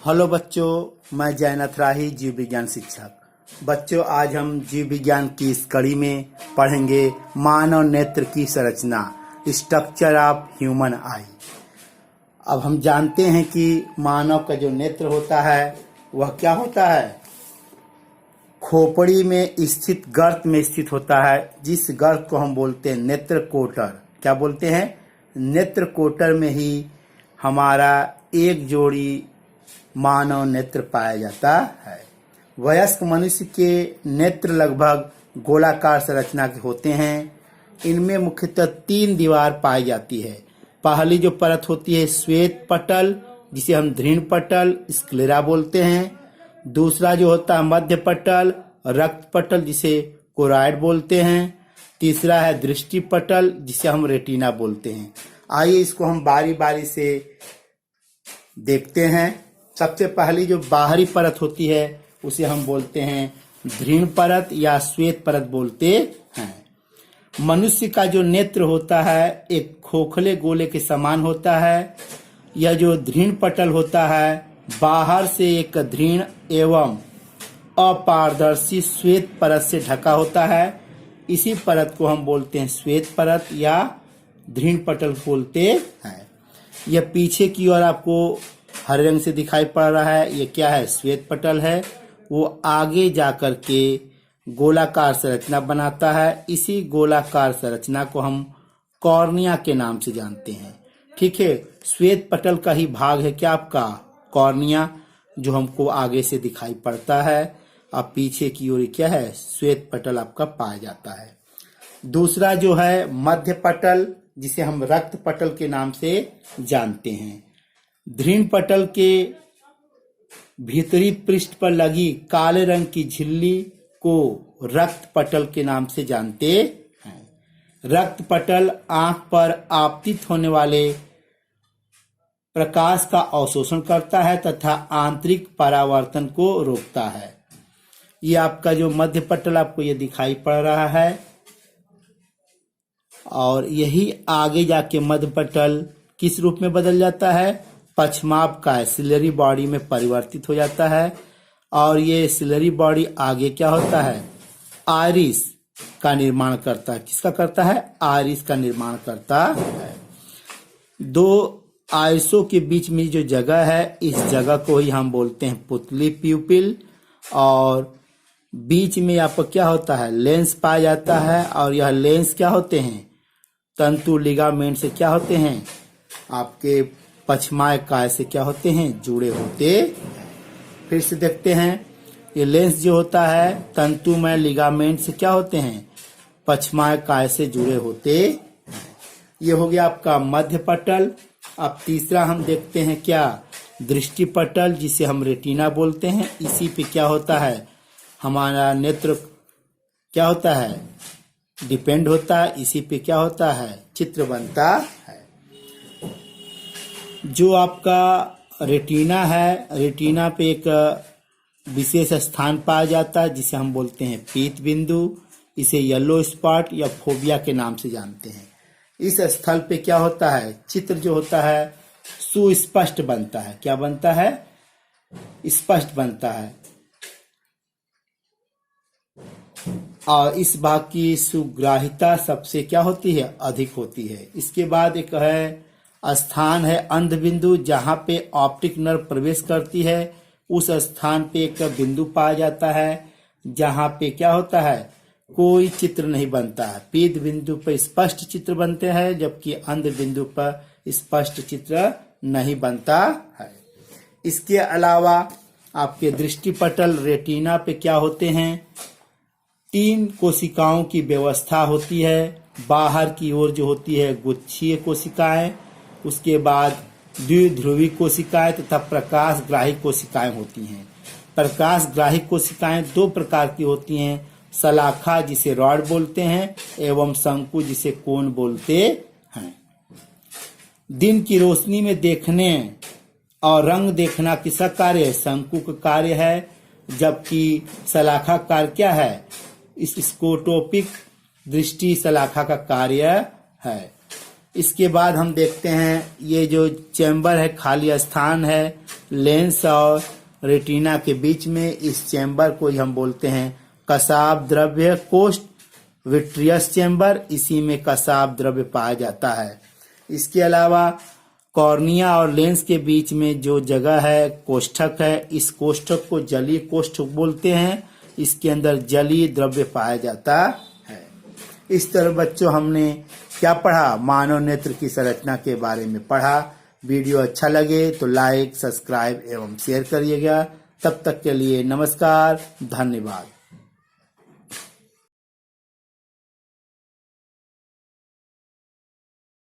Hello बच्चों, मैं जयनाथ राही, जीव विज्ञान शिक्षक। बच्चों, आज हम जीव विज्ञान की इस कड़ी में पढ़ेंगे मानव नेत्र की संरचना, स्ट्रक्चर ऑफ ह्यूमन आई। अब हम जानते हैं कि मानव का जो नेत्र होता है वह क्या होता है, खोपड़ी में स्थित गर्त में स्थित होता है, जिस गर्त को हम बोलते हैं नेत्र कोटर। क्या बोलते हैं? नेत्र कोटर में ही हमारा एक जोड़ी मानव नेत्र पाया जाता है। वयस्क मनुष्य के नेत्र लगभग गोलाकार संरचना के होते हैं। इनमें मुख्यतः 3 दीवार पाई जाती है। पहली जो परत होती है श्वेत पटल, जिसे हम धृण पटल स्क्लेरा बोलते हैं। दूसरा जो होता है मध्य पटल, रक्त पटल, जिसे कोराइड बोलते हैं। तीसरा है दृष्टि पटल, जिसे हम रेटिना बोलते हैं। आइए इसको हम बारी बारी से देखते हैं। सबसे पहली जो बाहरी परत होती है उसे हम बोलते हैं धृण परत या श्वेत परत बोलते हैं। मनुष्य का जो नेत्र होता है एक खोखले गोले के समान होता है। यह जो धृण पटल होता है बाहर से एक धृण एवं अपारदर्शी श्वेत परत से ढका होता है। इसी परत को हम बोलते हैं श्वेत परत या धृण पटल बोलते हैं। यह पीछे की ओर आपको हरे रंग से दिखाई पड़ रहा है, ये क्या है? श्वेत पटल है। वो आगे जाकर के गोलाकार संरचना बनाता है। इसी गोलाकार संरचना को हम कॉर्निया के नाम से जानते हैं। ठीक है, श्वेत पटल का ही भाग है क्या आपका कॉर्निया, जो हमको आगे से दिखाई पड़ता है। अब पीछे की ओर क्या है? श्वेत पटल आपका पाया जाता है। दूसरा जो है मध्य पटल, जिसे हम रक्त पटल के नाम से जानते हैं। धृण पटल के भीतरी पृष्ठ पर लगी काले रंग की झिल्ली को रक्त पटल के नाम से जानते हैं। रक्त पटल आंख पर आपतित होने वाले प्रकाश का अवशोषण करता है तथा आंतरिक परावर्तन को रोकता है। ये आपका जो मध्य पटल आपको ये दिखाई पड़ रहा है, और यही आगे जाके मध्य पटल किस रूप में बदल जाता है? पश्चाप का सिलरी बॉडी में परिवर्तित हो जाता है। और ये सिलरी बॉडी आगे क्या होता है? आइरिस का निर्माण करता है। किसका करता है? आइरिस का निर्माण करता है। 2 आइरिसों के बीच में जो जगह है, इस जगह को ही हम बोलते हैं पुतली प्यूपिल। और बीच में आपको क्या होता है? लेंस पाया जाता है। और यह लेंस क्या होते हैं? तंतु लिगामेंट से क्या होते हैं? आपके पश्चमाय काय से क्या होते हैं? जुड़े होते। फिर से देखते हैं, ये लेंस जो होता है तंतुमय लिगामेंट से क्या होते हैं? पश्चमाय काय से जुड़े होते। ये हो गया आपका मध्य पटल। अब तीसरा हम देखते हैं क्या? दृष्टि पटल, जिसे हम रेटिना बोलते हैं। इसी पे क्या होता है? हमारा नेत्र क्या होता है? डिपेंड होता है। इसी पे क्या होता है? चित्र बनता है। जो आपका रेटिना है, रेटिना पे एक विशेष स्थान पाया जाता है जिसे हम बोलते हैं पीत बिंदु। इसे येलो स्पॉट या फोबिया के नाम से जानते हैं। इस स्थल पे क्या होता है? चित्र जो होता है सुस्पष्ट बनता है। क्या बनता है? स्पष्ट बनता है। और इस भाग की सुग्राहिता सबसे क्या होती है? अधिक होती है। इसके बाद एक है स्थान है अंध बिंदु, जहां पे ऑप्टिक नर्व प्रवेश करती है। उस स्थान पे एक बिंदु पाया जाता है जहां पे क्या होता है? कोई चित्र नहीं बनता है। पीत बिंदु पर स्पष्ट चित्र बनते हैं, जबकि अंध बिंदु पर स्पष्ट चित्र नहीं बनता है। इसके अलावा आपके दृष्टि पटल रेटिना पे क्या होते हैं? 3 कोशिकाओं की व्यवस्था होती है। बाहर की ओर जो होती है गुच्छीय कोशिकाएं, उसके बाद द्विध्रुवी कोशिकाएं तथा प्रकाश ग्राही कोशिकाएं होती हैं। प्रकाश ग्राही कोशिकाएं 2 प्रकार की होती हैं, सलाखा जिसे रॉड बोलते हैं एवं शंकु जिसे कोन बोलते हैं। दिन की रोशनी में देखने और रंग देखना किसका कार्य है? शंकु का कार्य है। जबकि सलाखा कार्य क्या है? इस स्कोटोपिक दृष्टि सलाखा का कार्य है। इसके बाद हम देखते हैं ये जो चैम्बर है, खाली स्थान है लेंस और रेटिना के बीच में, इस चैम्बर को ही हम बोलते हैं कसाव द्रव्य कोष्ठ, विट्रियस चैम्बर। इसी में कसाव द्रव्य पाया जाता है। इसके अलावा कॉर्निया और लेंस के बीच में जो जगह है कोष्ठक है, इस कोष्ठक को जलीय कोष्ठक बोलते हैं। इसके अंदर जलीय द्रव्य पाया जाता है। इस तरह बच्चों हमने क्या पढ़ा, मानव नेत्र की संरचना के बारे में पढ़ा। वीडियो अच्छा लगे तो लाइक, सब्सक्राइब एवं शेयर करिएगा। तब तक के लिए नमस्कार, धन्यवाद।